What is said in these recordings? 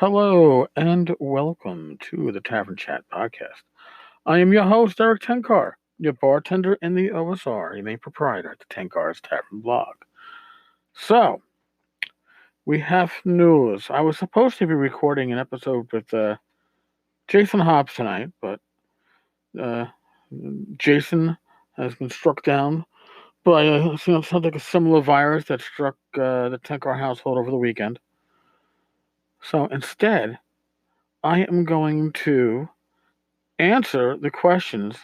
Hello and welcome to the Tavern Chat podcast. I am your host, Eric Tenkar, your bartender in the OSR, your main proprietor at the Tenkar's Tavern blog. So, we have news. I was supposed to be recording an episode with Jason Hobbs tonight, but uh, Jason has been struck down by sounds like a similar virus that struck the Tenkar household over the weekend. So instead, I am going to answer the questions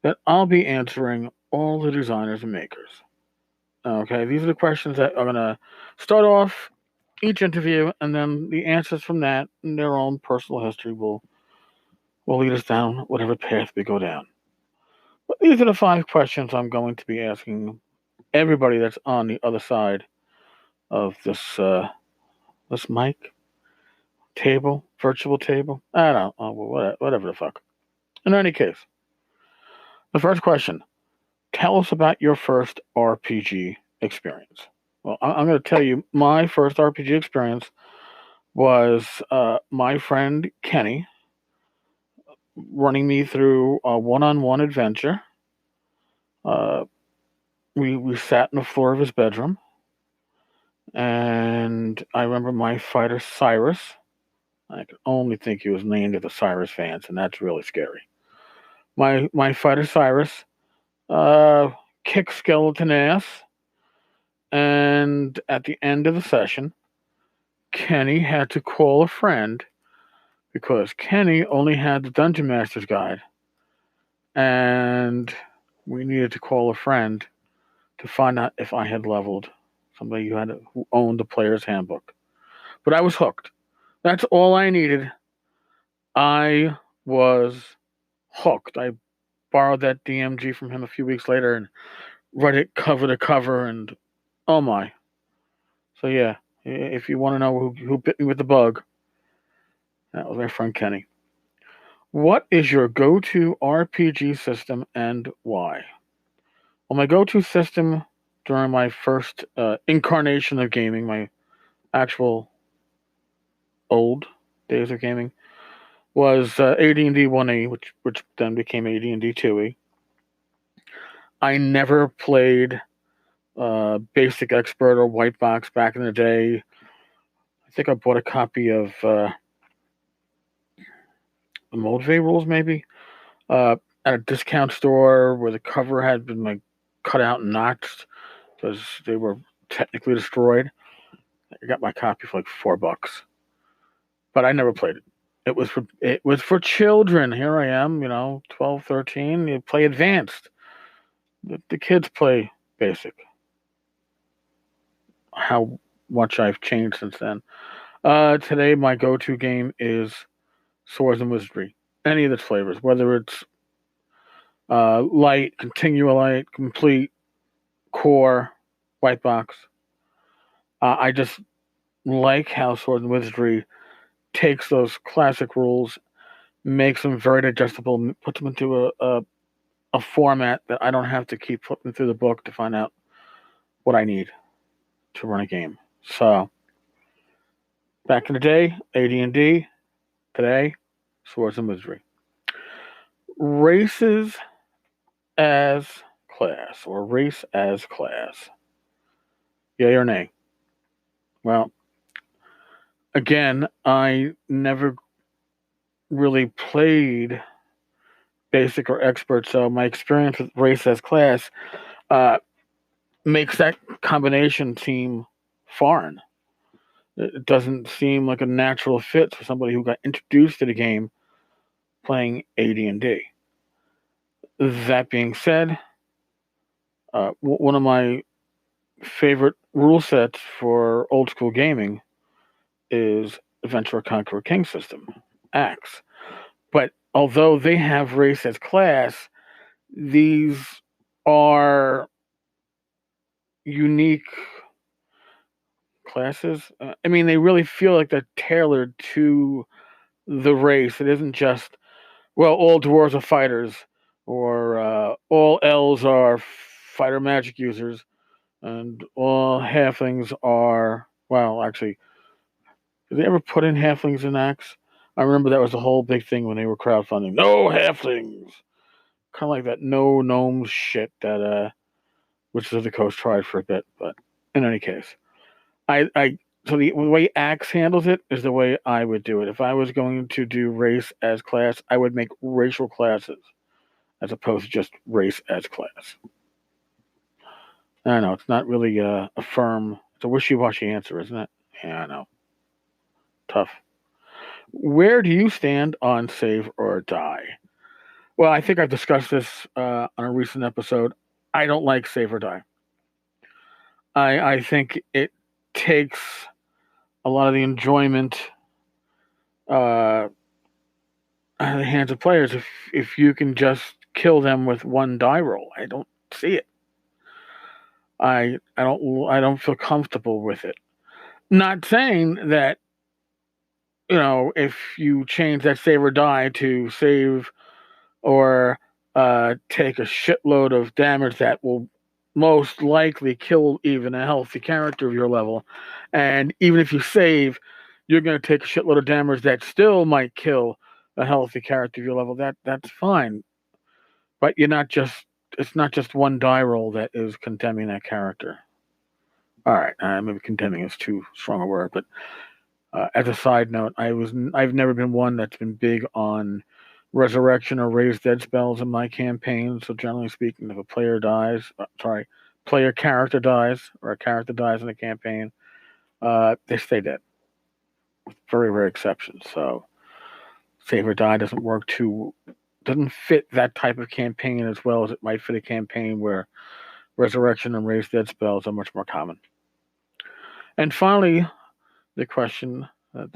that I'll be answering all the designers and makers. Okay, these are the questions that are going to start off each interview, and then the answers from that and their own personal history will lead us down whatever path we go down. But these are the five questions I'm going to be asking everybody that's on the other side of this mic table, virtual table. I don't know, whatever the fuck. In any case, the first question: tell us about your first RPG experience. Well, I'm going to tell you my first RPG experience was my friend Kenny running me through a one-on-one adventure. Uh, we sat on the floor of his bedroom, and I remember my fighter Cyrus. I can only think he was named to the Cyrus fans, and that's really scary. My fighter Cyrus kicked skeleton ass, and at the end of the session, Kenny had to call a friend because Kenny only had the Dungeon Master's Guide, and we needed to call a friend to find out if I had leveled somebody who owned the player's handbook. But I was hooked. That's all I needed. I was hooked. I borrowed that DMG from him a few weeks later and read it cover to cover, and oh my. So yeah, if you want to know who bit me with the bug, that was my friend Kenny. What is your go-to RPG system and why? Well, my go-to system during my first incarnation of gaming, my actual old days of gaming, was AD&D 1E, which then became AD&D 2E. I never played Basic Expert or White Box back in the day. I think I bought a copy of the Moldvay rules, maybe, at a discount store where the cover had been like cut out and notched because they were technically destroyed. I got my copy for like $4, but I never played it. It was for children. Here I am, 12, 13. You play advanced. The kids play basic. How much I've changed since then. Today my go-to game is Swords and Wizardry. Any of its flavors, whether it's light, continua light, complete, core, white box. I just like how Swords and Wizardry takes those classic rules, makes them very digestible, puts them into a format that I don't have to keep flipping through the book to find out what I need to run a game. So, back in the day, AD&D. Today, Swords and Wizardry. Races as class, or race as class. Yay or nay? Well, again, I never really played basic or expert, so my experience with race as class makes that combination seem foreign. It doesn't seem like a natural fit for somebody who got introduced to the game playing AD&D. That being said, one of my favorite rule sets for old school gaming is Adventure Conqueror King system, Axe. But although they have race as class, these are unique classes. I mean, they really feel like they're tailored to the race. It isn't just, well, all dwarves are fighters, or all elves are fighter magic users, and all halflings are, well, actually, Did they ever put in halflings in acts? I remember that was a whole big thing when they were crowdfunding. No halflings! Kind of like that no gnomes shit that Wizards of the Coast tried for a bit. But in any case, so the way Axe handles it is the way I would do it. If I was going to do race as class, I would make racial classes as opposed to just race as class. I know it's not really a firm. It's a wishy-washy answer, isn't it? Yeah, I know. Tough. Where do you stand on save or die? Well, I think I've discussed this on a recent episode. I don't like save or die. I think it takes a lot of the enjoyment out of the hands of players if you can just kill them with one die roll. I don't see it. I don't feel comfortable with it. Not saying that if you change that save or die to save or take a shitload of damage that will most likely kill even a healthy character of your level, and even if you save, you're going to take a shitload of damage that still might kill a healthy character of your level. That's fine, but it's not just one die roll that is condemning that character. All right, maybe condemning is too strong a word, but as a side note, I've never been one that's been big on resurrection or raise dead spells in my campaign. So generally speaking, if a player character dies or a character dies in a campaign, they stay dead. Very rare exceptions. So save or die doesn't fit that type of campaign as well as it might fit a campaign where resurrection and raise dead spells are much more common. And finally, the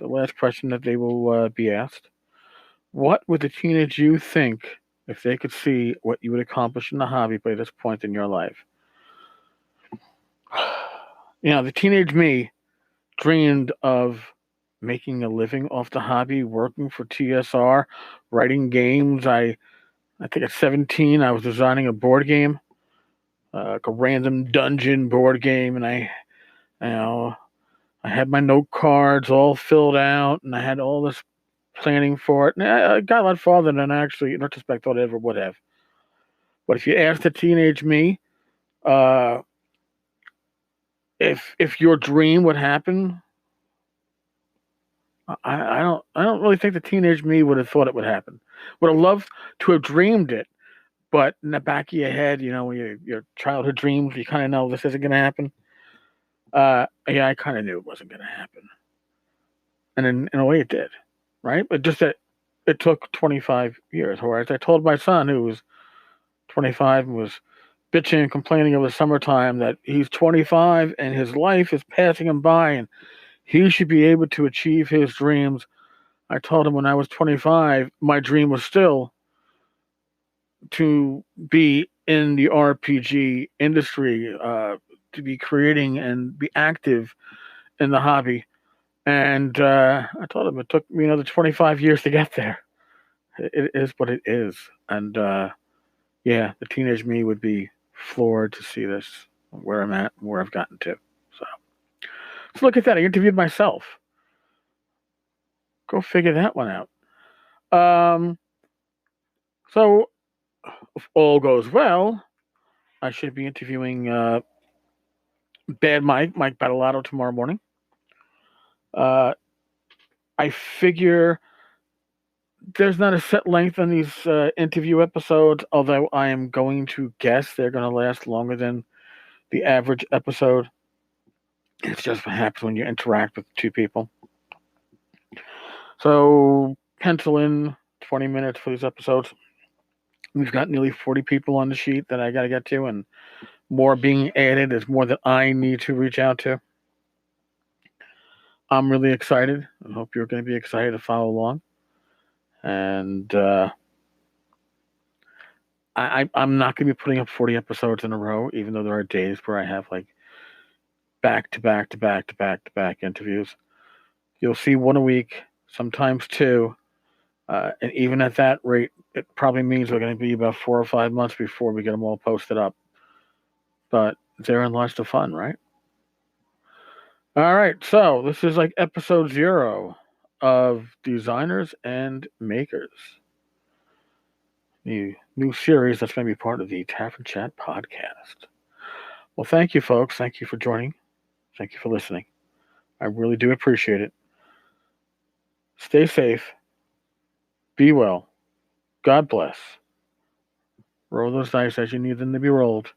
last question that they will be asked: what would the teenage you think if they could see what you would accomplish in the hobby by this point in your life? The teenage me dreamed of making a living off the hobby, working for TSR, writing games. I think at 17 I was designing a board game, like a random dungeon board game, and you know, I had my note cards all filled out, and I had all this planning for it. And I got a lot farther than I actually, in retrospect, thought I ever would have. But if you ask the teenage me, uh, if your dream would happen, I don't really think the teenage me would have thought it would happen. Would have loved to have dreamed it, but in the back of your head, your childhood dreams, you kind of know this isn't going to happen. Yeah, I kind of knew it wasn't going to happen, and in a way, it did, right? But just that it took 25 years. Whereas I told my son, who was 25 and was bitching and complaining over the summertime, that he's 25 and his life is passing him by and he should be able to achieve his dreams. I told him when I was 25, my dream was still to be in the RPG industry, to be creating and be active in the hobby. And I told him it took me another 25 years to get there. It is what it is. And yeah, the teenage me would be floored to see this, where I'm at, and where I've gotten to. So look at that. I interviewed myself. Go figure that one out. Um, so if all goes well, I should be interviewing Bad Mike Battleotto tomorrow morning. I figure there's not a set length on these interview episodes, although I am going to guess they're going to last longer than the average episode. It's just what happens when you interact with two people. So pencil in 20 minutes for these episodes. We've got nearly 40 people on the sheet that I got to get to, and more being added. There's more that I need to reach out to. I'm really excited. I hope you're going to be excited to follow along. And I'm not going to be putting up 40 episodes in a row, even though there are days where I have like back to back to back to back to back interviews. You'll see one a week, sometimes two. And even at that rate, it probably means we're going to be about 4 or 5 months before we get them all posted up. But therein lies the fun, right? All right, so this is like episode 0 of Designers and Makers, the new series that's going to be part of the Tavern Chat podcast. Well, thank you, folks. Thank you for joining. Thank you for listening. I really do appreciate it. Stay safe. Be well. God bless. Roll those dice as you need them to be rolled.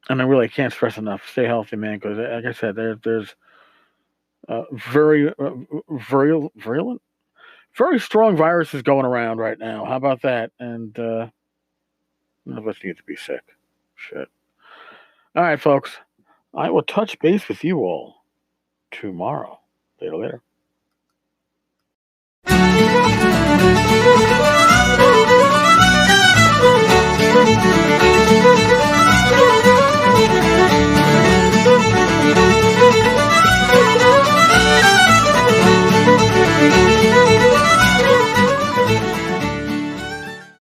And I really can't stress enough. Stay healthy, man. Because, like I said, there's very virulent, very strong viruses going around right now. How about that? And none of us need to be sick. Shit. All right, folks. I will touch base with you all tomorrow. Later, later.